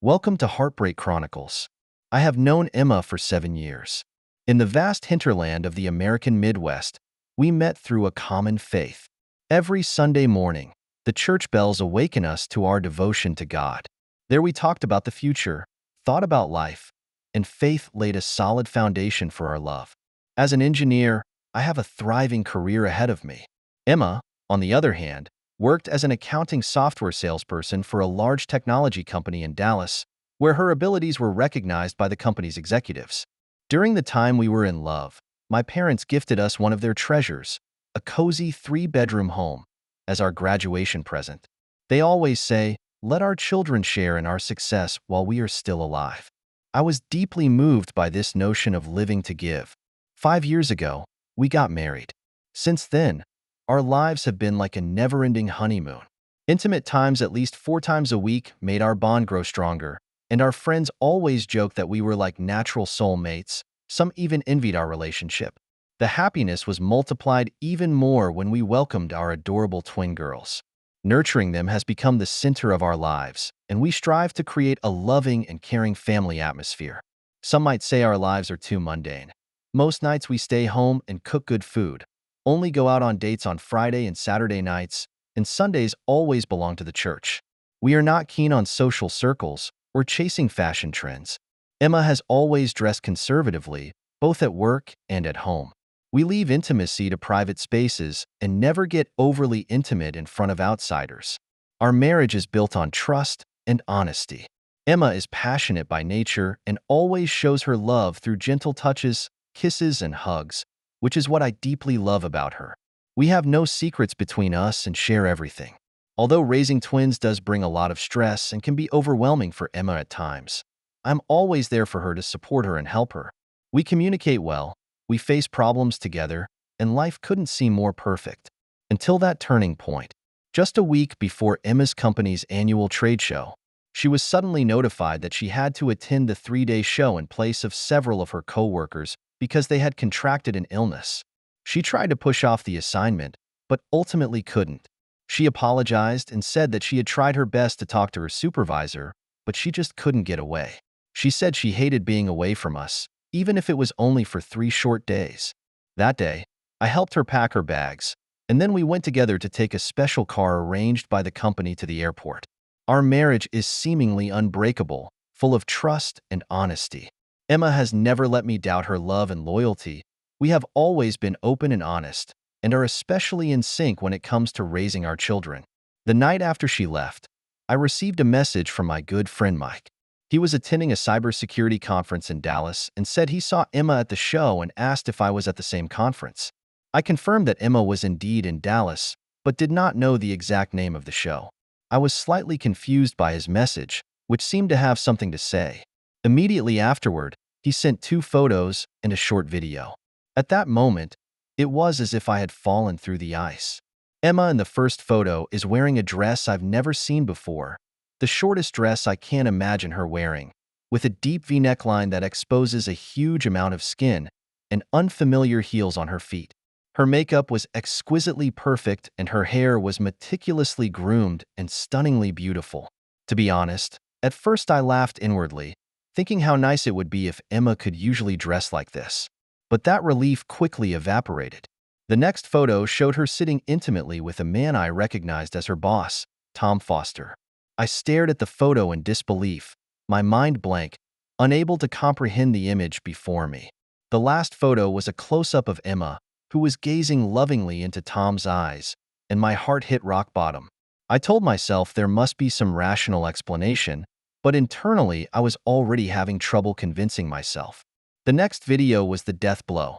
Welcome to Heartbreak Chronicles. I have known Emma for 7 years. In the vast hinterland of the American Midwest, we met through a common faith. Every Sunday morning, the church bells awaken us to our devotion to God. There we talked about the future, thought about life, and faith laid a solid foundation for our love. As an engineer, I have a thriving career ahead of me. Emma, on the other hand, worked as an accounting software salesperson for a large technology company in Dallas, where her abilities were recognized by the company's executives. During the time we were in love, my parents gifted us one of their treasures, a cozy 3-bedroom home, as our graduation present. They always say, "Let our children share in our success while we are still alive." I was deeply moved by this notion of living to give. 5 years ago, we got married. Since then, our lives have been like a never-ending honeymoon. Intimate times at least 4 times a week made our bond grow stronger, and our friends always joked that we were like natural soulmates. Some even envied our relationship. The happiness was multiplied even more when we welcomed our adorable twin girls. Nurturing them has become the center of our lives, and we strive to create a loving and caring family atmosphere. Some might say our lives are too mundane. Most nights we stay home and cook good food, only go out on dates on Friday and Saturday nights, and Sundays always belong to the church. We are not keen on social circles or chasing fashion trends. Emma has always dressed conservatively, both at work and at home. We leave intimacy to private spaces and never get overly intimate in front of outsiders. Our marriage is built on trust and honesty. Emma is passionate by nature and always shows her love through gentle touches, kisses, and hugs, which is what I deeply love about her. We have no secrets between us and share everything. Although raising twins does bring a lot of stress and can be overwhelming for Emma at times, I'm always there for her to support her and help her. We communicate well, we face problems together, and life couldn't seem more perfect. Until that turning point. Just a week before Emma's company's annual trade show, she was suddenly notified that she had to attend the 3-day show in place of several of her coworkers because they had contracted an illness. She tried to push off the assignment, but ultimately couldn't. She apologized and said that she had tried her best to talk to her supervisor, but she just couldn't get away. She said she hated being away from us, even if it was only for 3 short days. That day, I helped her pack her bags, and then we went together to take a special car arranged by the company to the airport. Our marriage is seemingly unbreakable, full of trust and honesty. Emma has never let me doubt her love and loyalty. We have always been open and honest, and are especially in sync when it comes to raising our children. The night after she left, I received a message from my good friend Mike. He was attending a cybersecurity conference in Dallas and said he saw Emma at the show and asked if I was at the same conference. I confirmed that Emma was indeed in Dallas, but did not know the exact name of the show. I was slightly confused by his message, which seemed to have something to say. Immediately afterward, he sent 2 photos and a short video. At that moment, it was as if I had fallen through the ice. Emma in the first photo is wearing a dress I've never seen before, the shortest dress I can imagine her wearing, with a deep V neckline that exposes a huge amount of skin and unfamiliar heels on her feet. Her makeup was exquisitely perfect and her hair was meticulously groomed and stunningly beautiful. To be honest, at first I laughed inwardly, thinking how nice it would be if Emma could usually dress like this. But that relief quickly evaporated. The next photo showed her sitting intimately with a man I recognized as her boss, Tom Foster. I stared at the photo in disbelief, my mind blank, unable to comprehend the image before me. The last photo was a close-up of Emma, who was gazing lovingly into Tom's eyes, and my heart hit rock bottom. I told myself there must be some rational explanation, but internally I was already having trouble convincing myself. The next video was the death blow.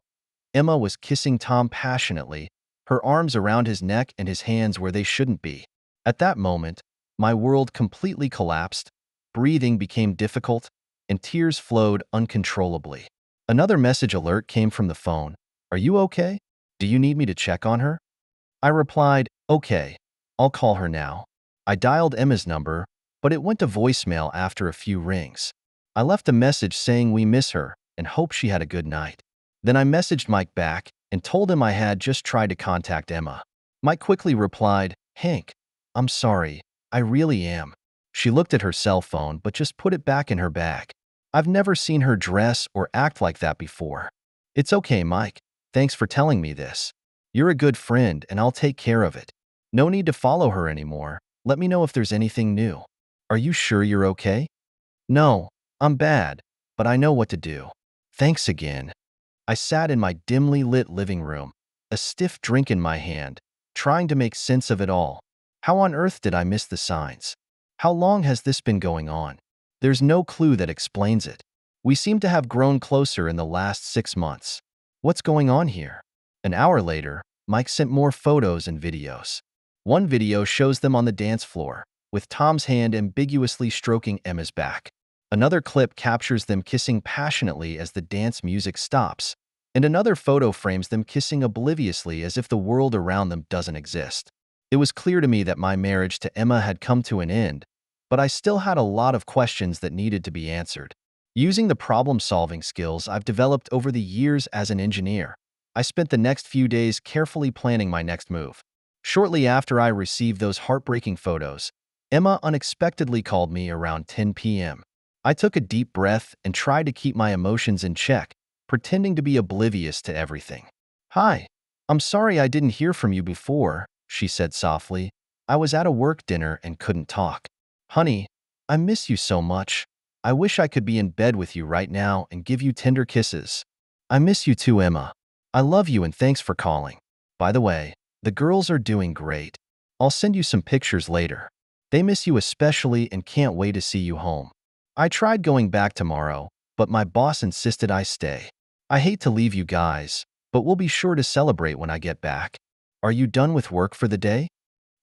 Emma was kissing Tom passionately, her arms around his neck and his hands where they shouldn't be. At that moment, my world completely collapsed, breathing became difficult, and tears flowed uncontrollably. Another message alert came from the phone. "Are you okay? Do you need me to check on her?" I replied, "Okay, I'll call her now." I dialed Emma's number, but it went to voicemail after a few rings. I left a message saying we miss her and hope she had a good night. Then I messaged Mike back and told him I had just tried to contact Emma. Mike quickly replied, "Hank, I'm sorry, I really am. She looked at her cell phone but just put it back in her bag. I've never seen her dress or act like that before. It's okay, Mike. Thanks for telling me this. You're a good friend and I'll take care of it. No need to follow her anymore. Let me know if there's anything new. Are you sure you're okay? No, I'm bad, but I know what to do. Thanks again. I sat in my dimly lit living room, a stiff drink in my hand, trying to make sense of it all. How on earth did I miss the signs? How long has this been going on? There's no clue that explains it. We seem to have grown closer in the last 6 months. What's going on here? An hour later, Mike sent more photos and videos. One video shows them on the dance floor, with Tom's hand ambiguously stroking Emma's back. Another clip captures them kissing passionately as the dance music stops, and another photo frames them kissing obliviously as if the world around them doesn't exist. It was clear to me that my marriage to Emma had come to an end, but I still had a lot of questions that needed to be answered. Using the problem-solving skills I've developed over the years as an engineer, I spent the next few days carefully planning my next move. Shortly after I received those heartbreaking photos, Emma unexpectedly called me around 10 p.m. I took a deep breath and tried to keep my emotions in check, pretending to be oblivious to everything. "Hi, I'm sorry I didn't hear from you before," she said softly. "I was at a work dinner and couldn't talk. Honey, I miss you so much. I wish I could be in bed with you right now and give you tender kisses. I miss you too, Emma. I love you and thanks for calling. By the way, the girls are doing great. I'll send you some pictures later. They miss you especially and can't wait to see you home. I tried going back tomorrow, but my boss insisted I stay. I hate to leave you guys, but we'll be sure to celebrate when I get back. Are you done with work for the day?"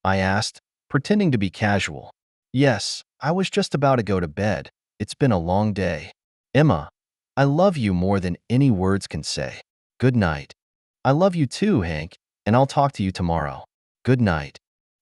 I asked, pretending to be casual. "Yes, I was just about to go to bed. It's been a long day. Emma, I love you more than any words can say. Good night." "I love you too, Hank, and I'll talk to you tomorrow. Good night."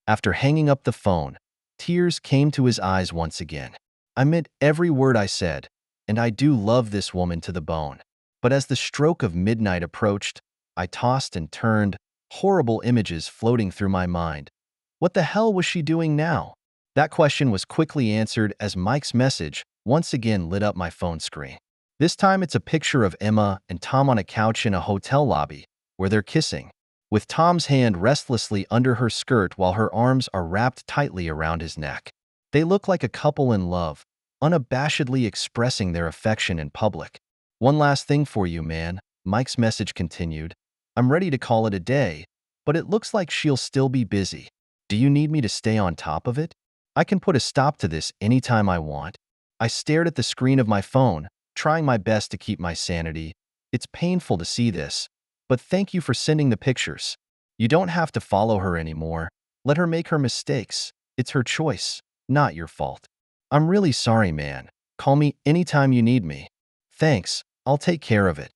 After hanging up the phone, tears came to his eyes once again. I meant every word I said, and I do love this woman to the bone. But as the stroke of midnight approached, I tossed and turned, horrible images floating through my mind. What the hell was she doing now? That question was quickly answered as Mike's message once again lit up my phone screen. This time it's a picture of Emma and Tom on a couch in a hotel lobby, where they're kissing, with Tom's hand restlessly under her skirt while her arms are wrapped tightly around his neck. They look like a couple in love, unabashedly expressing their affection in public. "One last thing for you, man," Mike's message continued. "I'm ready to call it a day, but it looks like she'll still be busy. Do you need me to stay on top of it? I can put a stop to this anytime I want." I stared at the screen of my phone, trying my best to keep my sanity. "It's painful to see this, but thank you for sending the pictures. You don't have to follow her anymore. Let her make her mistakes. It's her choice, not your fault. I'm really sorry, man. Call me anytime you need me. Thanks, I'll take care of it."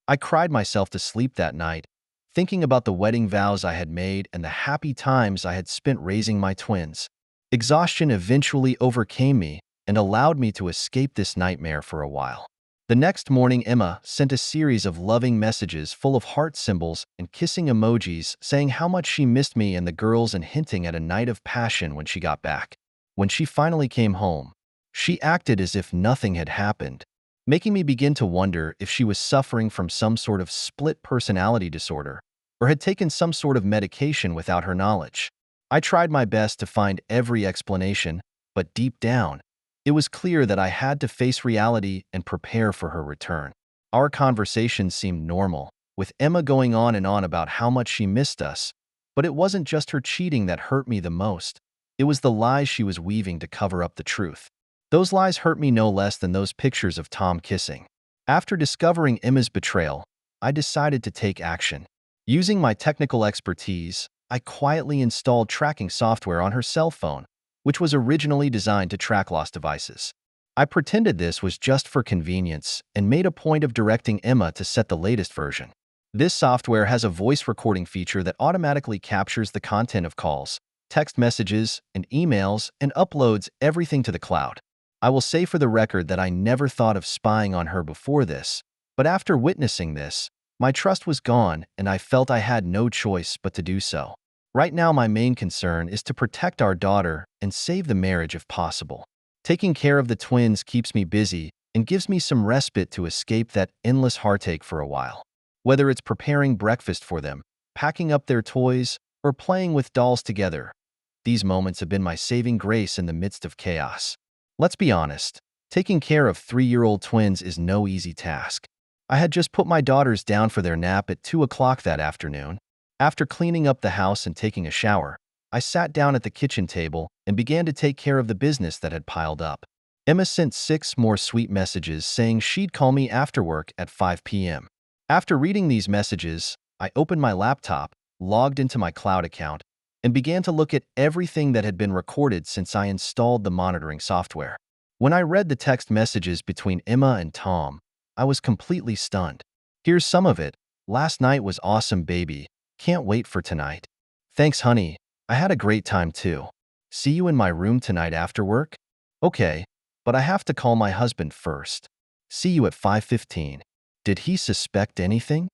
I cried myself to sleep that night, thinking about the wedding vows I had made and the happy times I had spent raising my twins. Exhaustion eventually overcame me and allowed me to escape this nightmare for a while. The next morning, Emma sent a series of loving messages full of heart symbols and kissing emojis saying how much she missed me and the girls and hinting at a night of passion when she got back. When she finally came home, she acted as if nothing had happened, making me begin to wonder if she was suffering from some sort of split personality disorder or had taken some sort of medication without her knowledge. I tried my best to find every explanation, but deep down, it was clear that I had to face reality and prepare for her return. Our conversations seemed normal, with Emma going on and on about how much she missed us, but it wasn't just her cheating that hurt me the most. It was the lies she was weaving to cover up the truth. Those lies hurt me no less than those pictures of Tom kissing. After discovering Emma's betrayal, I decided to take action. Using my technical expertise, I quietly installed tracking software on her cell phone, which was originally designed to track lost devices. I pretended this was just for convenience and made a point of directing Emma to set the latest version. This software has a voice recording feature that automatically captures the content of calls, text messages, and emails and uploads everything to the cloud. I will say for the record that I never thought of spying on her before this, but after witnessing this, my trust was gone and I felt I had no choice but to do so. Right now, my main concern is to protect our daughter and save the marriage if possible. Taking care of the twins keeps me busy and gives me some respite to escape that endless heartache for a while. Whether it's preparing breakfast for them, packing up their toys, or playing with dolls together, these moments have been my saving grace in the midst of chaos. Let's be honest, taking care of 3-year-old twins is no easy task. I had just put my daughters down for their nap at 2 o'clock that afternoon. After cleaning up the house and taking a shower, I sat down at the kitchen table and began to take care of the business that had piled up. Emma sent 6 more sweet messages saying she'd call me after work at 5 p.m. After reading these messages, I opened my laptop, logged into my cloud account, and began to look at everything that had been recorded since I installed the monitoring software. When I read the text messages between Emma and Tom, I was completely stunned. Here's some of it. "Last night was awesome, baby. Can't wait for tonight. Thanks, honey. I had a great time too. See you in my room tonight after work? Okay, but I have to call my husband first. See you at 5:15. Did he suspect anything?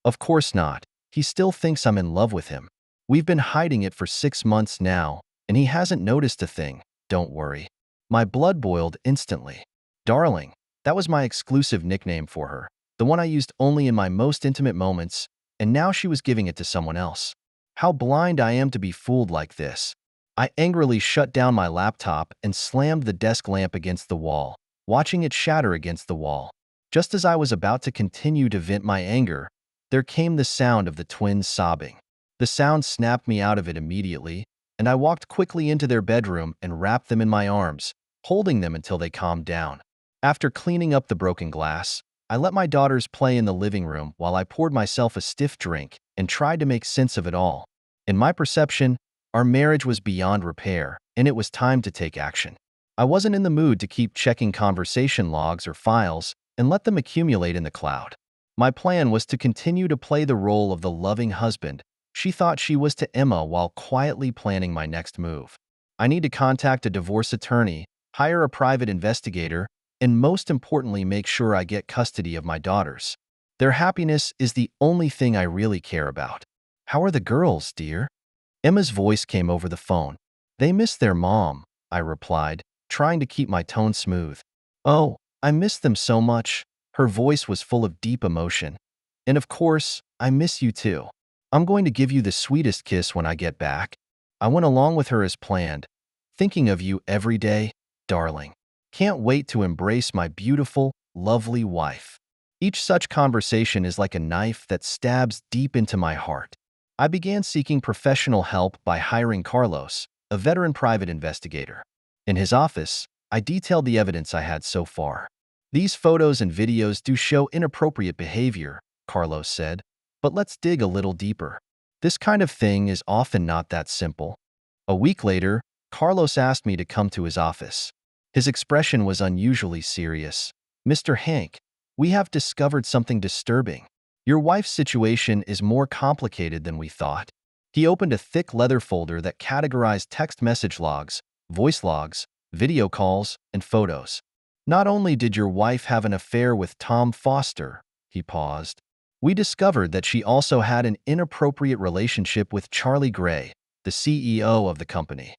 Of course not. He still thinks I'm in love with him. We've been hiding it for 6 months now, and he hasn't noticed a thing. Don't worry." My blood boiled instantly. Darling, that was my exclusive nickname for her, the one I used only in my most intimate moments, and now she was giving it to someone else. How blind I am to be fooled like this. I angrily shut down my laptop and slammed the desk lamp against the wall, watching it shatter against the wall. Just as I was about to continue to vent my anger, there came the sound of the twins sobbing. The sound snapped me out of it immediately, and I walked quickly into their bedroom and wrapped them in my arms, holding them until they calmed down. After cleaning up the broken glass, I let my daughters play in the living room while I poured myself a stiff drink and tried to make sense of it all. In my perception, our marriage was beyond repair, and it was time to take action. I wasn't in the mood to keep checking conversation logs or files and let them accumulate in the cloud. My plan was to continue to play the role of the loving husband she thought she was to Emma while quietly planning my next move. I need to contact a divorce attorney, hire a private investigator, and most importantly, make sure I get custody of my daughters. Their happiness is the only thing I really care about. How are the girls, dear? Emma's voice came over the phone. They miss their mom, I replied, trying to keep my tone smooth. Oh, I miss them so much. Her voice was full of deep emotion. And of course, I miss you too. I'm going to give you the sweetest kiss when I get back. I went along with her as planned, thinking of you every day, darling. Can't wait to embrace my beautiful, lovely wife. Each such conversation is like a knife that stabs deep into my heart. I began seeking professional help by hiring Carlos, a veteran private investigator. In his office, I detailed the evidence I had so far. These photos and videos do show inappropriate behavior, Carlos said, but let's dig a little deeper. This kind of thing is often not that simple. A week later, Carlos asked me to come to his office. His expression was unusually serious. "Mr. Hank, we have discovered something disturbing. Your wife's situation is more complicated than we thought." He opened a thick leather folder that categorized text message logs, voice logs, video calls, and photos. "Not only did your wife have an affair with Tom Foster," he paused, "we discovered that she also had an inappropriate relationship with Charlie Gray, the CEO of the company."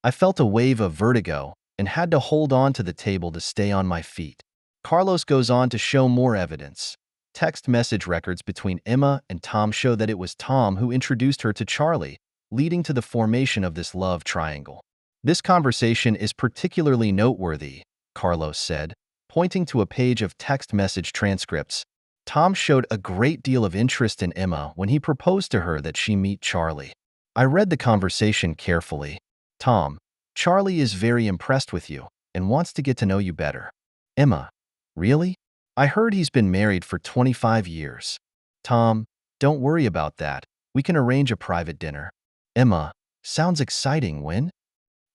I felt a wave of vertigo and had to hold on to the table to stay on my feet. Carlos goes on to show more evidence. Text message records between Emma and Tom show that it was Tom who introduced her to Charlie, leading to the formation of this love triangle. "This conversation is particularly noteworthy," Carlos said, pointing to a page of text message transcripts. "Tom showed a great deal of interest in Emma when he proposed to her that she meet Charlie. I read the conversation carefully. Tom, Charlie is very impressed with you and wants to get to know you better." Emma, really? I heard he's been married for 25 years. Tom, don't worry about that. We can arrange a private dinner. Emma, sounds exciting. When?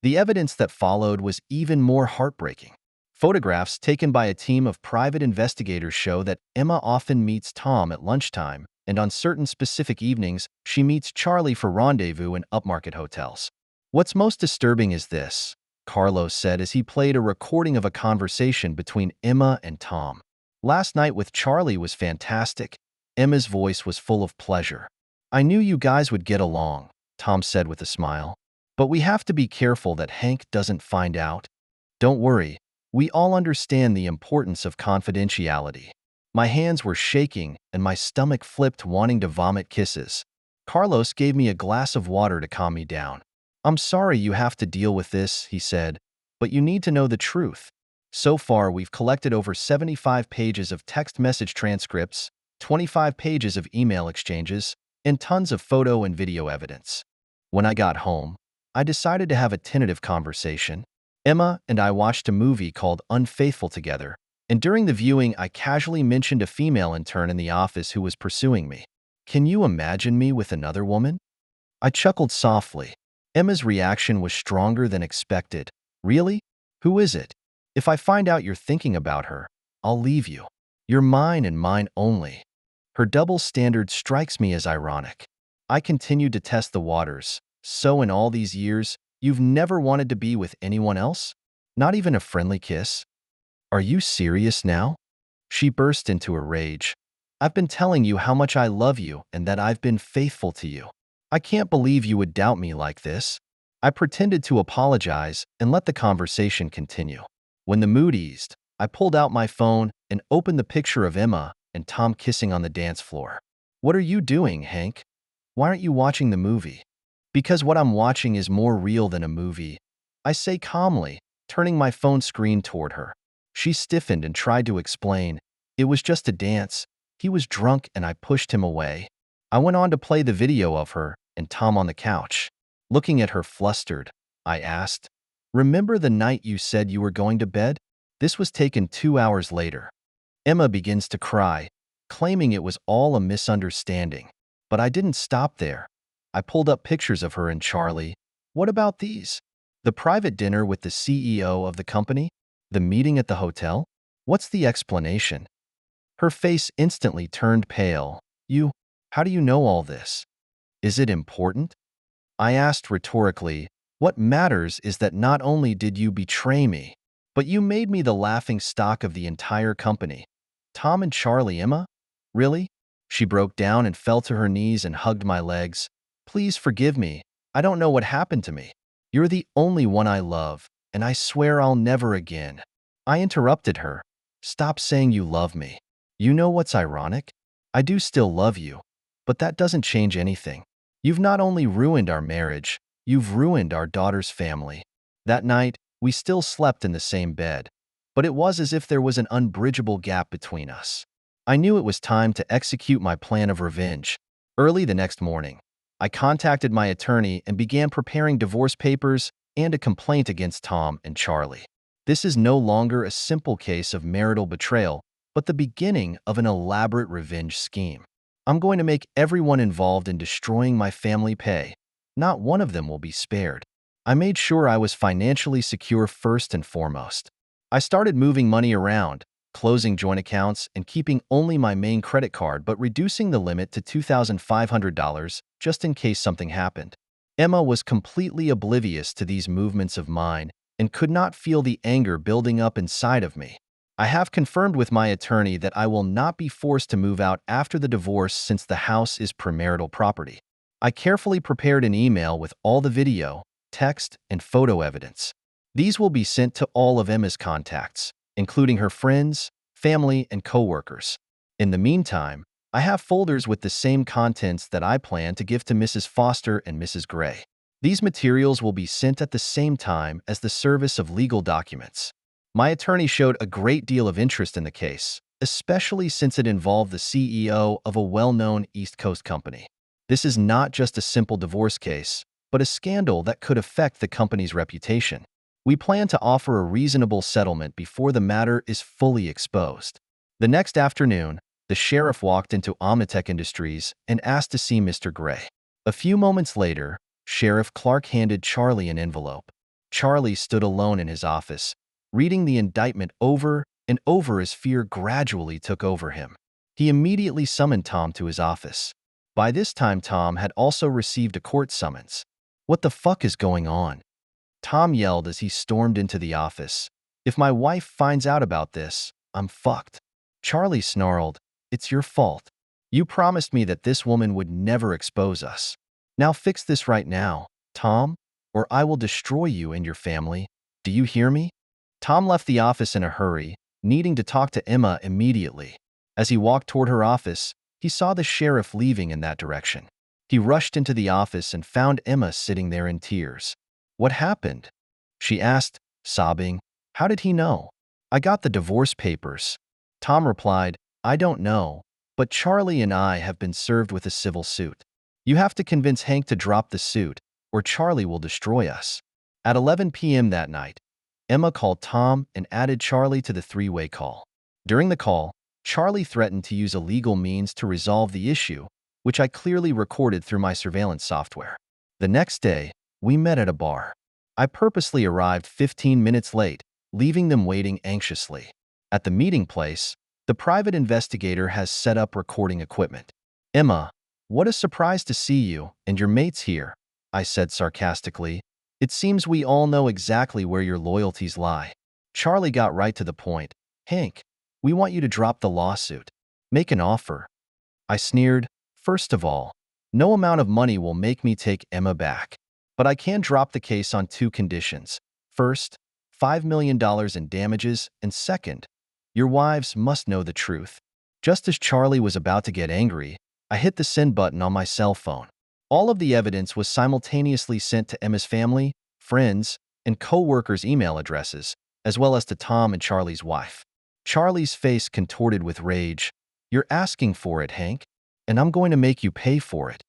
The evidence that followed was even more heartbreaking. Photographs taken by a team of private investigators show that Emma often meets Tom at lunchtime, and on certain specific evenings, she meets Charlie for rendezvous in upmarket hotels. "What's most disturbing is this," Carlos said as he played a recording of a conversation between Emma and Tom. "Last night with Charlie was fantastic." Emma's voice was full of pleasure. "I knew you guys would get along," Tom said with a smile. But we have to be careful that Hank doesn't find out. Don't worry, we all understand the importance of confidentiality. My hands were shaking and my stomach flipped, wanting to vomit kisses. Carlos gave me a glass of water to calm me down. I'm sorry you have to deal with this, he said, but you need to know the truth. So far, we've collected over 75 pages of text message transcripts, 25 pages of email exchanges, and tons of photo and video evidence. When I got home, I decided to have a tentative conversation. Emma and I watched a movie called Unfaithful together, and during the viewing, I casually mentioned a female intern in the office who was pursuing me. Can you imagine me with another woman? I chuckled softly. Emma's reaction was stronger than expected. Really? Who is it? If I find out you're thinking about her, I'll leave you. You're mine and mine only. Her double standard strikes me as ironic. I continued to test the waters. So in all these years, you've never wanted to be with anyone else? Not even a friendly kiss? Are you serious now? She burst into a rage. I've been telling you how much I love you and that I've been faithful to you. I can't believe you would doubt me like this. I pretended to apologize and let the conversation continue. When the mood eased, I pulled out my phone and opened the picture of Emma and Tom kissing on the dance floor. What are you doing, Hank? Why aren't you watching the movie? Because what I'm watching is more real than a movie, I say calmly, turning my phone screen toward her. She stiffened and tried to explain. It was just a dance. He was drunk and I pushed him away. I went on to play the video of her and Tom on the couch. Looking at her flustered, I asked, "Remember the night you said you were going to bed?" This was taken 2 hours later. Emma begins to cry, claiming it was all a misunderstanding. But I didn't stop there. I pulled up pictures of her and Charlie. What about these? The private dinner with the CEO of the company? The meeting at the hotel? What's the explanation? Her face instantly turned pale. How do you know all this? Is it important? I asked rhetorically. What matters is that not only did you betray me, but you made me the laughing stock of the entire company. Tom and Charlie, Emma? Really? She broke down and fell to her knees and hugged my legs. Please forgive me. I don't know what happened to me. You're the only one I love, and I swear I'll never again. I interrupted her. Stop saying you love me. You know what's ironic? I do still love you, but that doesn't change anything. You've not only ruined our marriage, you've ruined our daughter's family. That night, we still slept in the same bed, but it was as if there was an unbridgeable gap between us. I knew it was time to execute my plan of revenge. Early the next morning, I contacted my attorney and began preparing divorce papers and a complaint against Tom and Charlie. This is no longer a simple case of marital betrayal, but the beginning of an elaborate revenge scheme. I'm going to make everyone involved in destroying my family pay. Not one of them will be spared. I made sure I was financially secure first and foremost. I started moving money around, closing joint accounts and keeping only my main credit card but reducing the limit to $2,500 just in case something happened. Emma was completely oblivious to these movements of mine and could not feel the anger building up inside of me. I have confirmed with my attorney that I will not be forced to move out after the divorce since the house is premarital property. I carefully prepared an email with all the video, text, and photo evidence. These will be sent to all of Emma's contacts, including her friends, family, and coworkers. In the meantime, I have folders with the same contents that I plan to give to Mrs. Foster and Mrs. Gray. These materials will be sent at the same time as the service of legal documents. My attorney showed a great deal of interest in the case, especially since it involved the CEO of a well-known East Coast company. This is not just a simple divorce case, but a scandal that could affect the company's reputation. We plan to offer a reasonable settlement before the matter is fully exposed. The next afternoon, the sheriff walked into Omnitech Industries and asked to see Mr. Gray. A few moments later, Sheriff Clark handed Charlie an envelope. Charlie stood alone in his office, reading the indictment over and over as fear gradually took over him. He immediately summoned Tom to his office. By this time, Tom had also received a court summons. "What the fuck is going on?" Tom yelled as he stormed into the office. "If my wife finds out about this, I'm fucked." Charlie snarled, "It's your fault. You promised me that this woman would never expose us." Now fix this right now, Tom, or I will destroy you and your family. Do you hear me? Tom left the office in a hurry, needing to talk to Emma immediately. As he walked toward her office, he saw the sheriff leaving in that direction. He rushed into the office and found Emma sitting there in tears. What happened? She asked, sobbing. How did he know? I got the divorce papers. Tom replied, I don't know, but Charlie and I have been served with a civil suit. You have to convince Hank to drop the suit, or Charlie will destroy us. At 11 p.m. that night, Emma called Tom and added Charlie to the three-way call. During the call, Charlie threatened to use illegal means to resolve the issue, which I clearly recorded through my surveillance software. The next day, we met at a bar. I purposely arrived 15 minutes late, leaving them waiting anxiously. At the meeting place, the private investigator has set up recording equipment. Emma, what a surprise to see you and your mates here, I said sarcastically. It seems we all know exactly where your loyalties lie. Charlie got right to the point. Hank, we want you to drop the lawsuit. Make an offer. I sneered. First of all, no amount of money will make me take Emma back. But I can drop the case on two conditions. First, $5 million in damages, and second, your wives must know the truth. Just as Charlie was about to get angry, I hit the send button on my cell phone. All of the evidence was simultaneously sent to Emma's family, friends, and co-workers' email addresses, as well as to Tom and Charlie's wife. Charlie's face contorted with rage. You're asking for it, Hank, and I'm going to make you pay for it.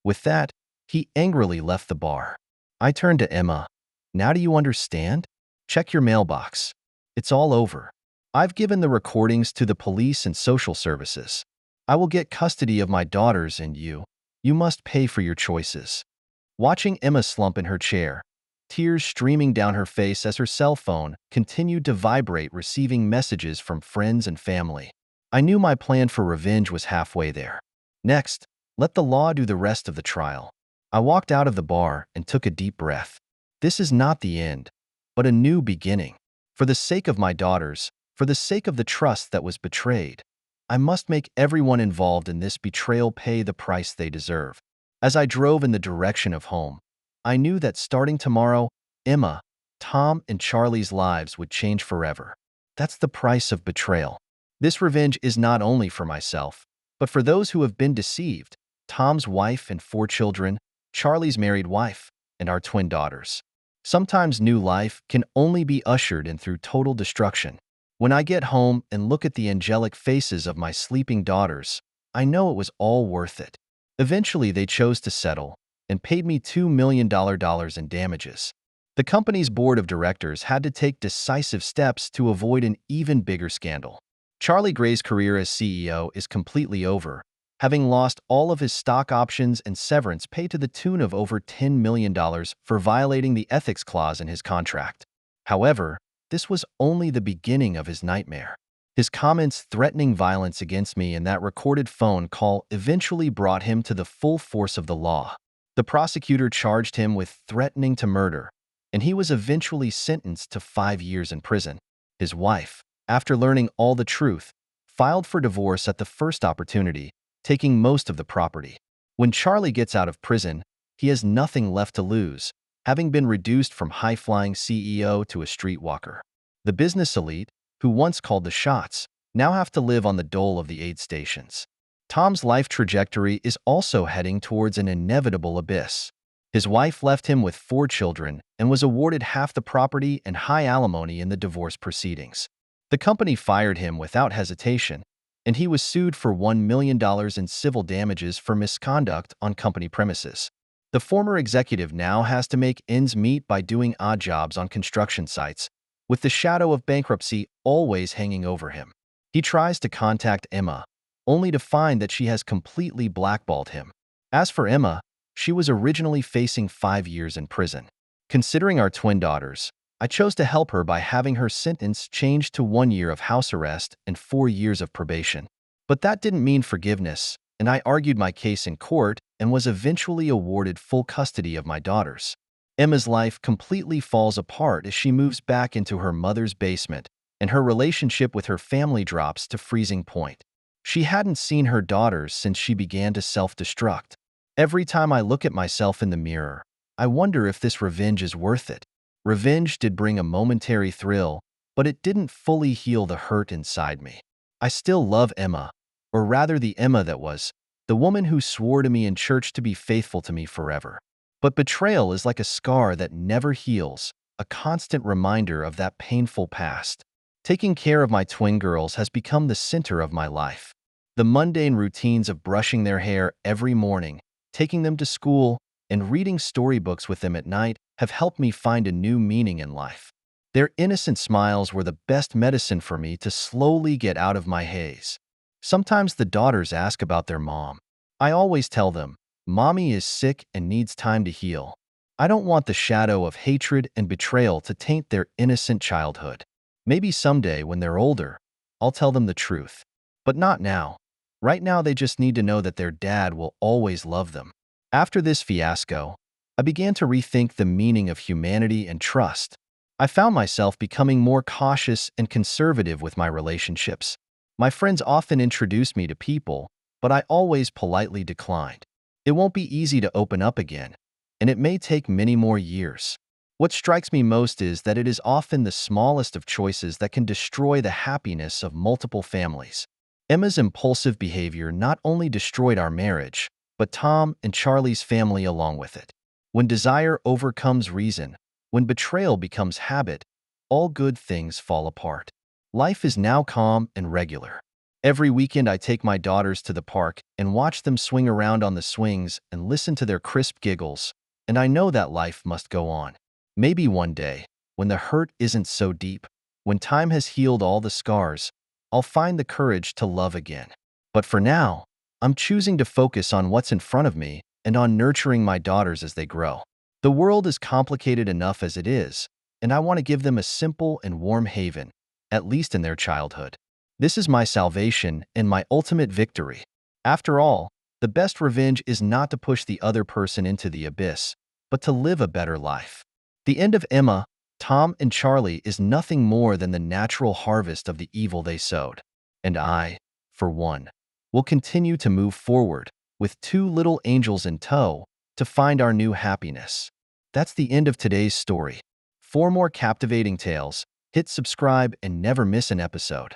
With that, he angrily left the bar. I turned to Emma. Now do you understand? Check your mailbox. It's all over. I've given the recordings to the police and social services. I will get custody of my daughters and you. You must pay for your choices. Watching Emma slump in her chair, tears streaming down her face as her cell phone continued to vibrate, receiving messages from friends and family, I knew my plan for revenge was halfway there. Next, let the law do the rest of the trial. I walked out of the bar and took a deep breath. This is not the end, but a new beginning. For the sake of my daughters, for the sake of the trust that was betrayed, I must make everyone involved in this betrayal pay the price they deserve. As I drove in the direction of home, I knew that starting tomorrow, Emma, Tom, and Charlie's lives would change forever. That's the price of betrayal. This revenge is not only for myself, but for those who have been deceived, Tom's wife and 4 children, Charlie's married wife, and our twin daughters. Sometimes new life can only be ushered in through total destruction. When I get home and look at the angelic faces of my sleeping daughters, I know it was all worth it. Eventually, they chose to settle and paid me $2 million in damages. The company's board of directors had to take decisive steps to avoid an even bigger scandal. Charlie Gray's career as CEO is completely over, having lost all of his stock options and severance pay to the tune of over $10 million for violating the ethics clause in his contract. However, this was only the beginning of his nightmare. His comments threatening violence against me in that recorded phone call eventually brought him to the full force of the law. The prosecutor charged him with threatening to murder, and he was eventually sentenced to 5 years in prison. His wife, after learning all the truth, filed for divorce at the first opportunity, taking most of the property. When Charlie gets out of prison, he has nothing left to lose, having been reduced from high-flying CEO to a streetwalker. The business elite, who once called the shots, now have to live on the dole of the aid stations. Tom's life trajectory is also heading towards an inevitable abyss. His wife left him with 4 children and was awarded half the property and high alimony in the divorce proceedings. The company fired him without hesitation, and he was sued for $1 million in civil damages for misconduct on company premises. The former executive now has to make ends meet by doing odd jobs on construction sites, with the shadow of bankruptcy always hanging over him. He tries to contact Emma, only to find that she has completely blackballed him. As for Emma, she was originally facing 5 years in prison. Considering our twin daughters, I chose to help her by having her sentence changed to 1 year of house arrest and 4 years of probation. But that didn't mean forgiveness, and I argued my case in court and was eventually awarded full custody of my daughters. Emma's life completely falls apart as she moves back into her mother's basement, and her relationship with her family drops to freezing point. She hadn't seen her daughters since she began to self-destruct. Every time I look at myself in the mirror, I wonder if this revenge is worth it. Revenge did bring a momentary thrill, but it didn't fully heal the hurt inside me. I still love Emma, or rather the Emma that was, the woman who swore to me in church to be faithful to me forever. But betrayal is like a scar that never heals, a constant reminder of that painful past. Taking care of my twin girls has become the center of my life. The mundane routines of brushing their hair every morning, taking them to school, and reading storybooks with them at night have helped me find a new meaning in life. Their innocent smiles were the best medicine for me to slowly get out of my haze. Sometimes the daughters ask about their mom. I always tell them, "Mommy is sick and needs time to heal." I don't want the shadow of hatred and betrayal to taint their innocent childhood. Maybe someday, when they're older, I'll tell them the truth. But not now. Right now, they just need to know that their dad will always love them. After this fiasco, I began to rethink the meaning of humanity and trust. I found myself becoming more cautious and conservative with my relationships. My friends often introduced me to people, but I always politely declined. It won't be easy to open up again, and it may take many more years. What strikes me most is that it is often the smallest of choices that can destroy the happiness of multiple families. Emma's impulsive behavior not only destroyed our marriage, but Tom and Charlie's family along with it. When desire overcomes reason, when betrayal becomes habit, all good things fall apart. Life is now calm and regular. Every weekend I take my daughters to the park and watch them swing around on the swings and listen to their crisp giggles, and I know that life must go on. Maybe one day, when the hurt isn't so deep, when time has healed all the scars, I'll find the courage to love again. But for now, I'm choosing to focus on what's in front of me and on nurturing my daughters as they grow. The world is complicated enough as it is, and I want to give them a simple and warm haven, at least in their childhood. This is my salvation and my ultimate victory. After all, the best revenge is not to push the other person into the abyss, but to live a better life. The end of Emma, Tom, and Charlie is nothing more than the natural harvest of the evil they sowed. And I, for one, will continue to move forward with two little angels in tow to find our new happiness. That's the end of today's story. For more captivating tales, hit subscribe and never miss an episode.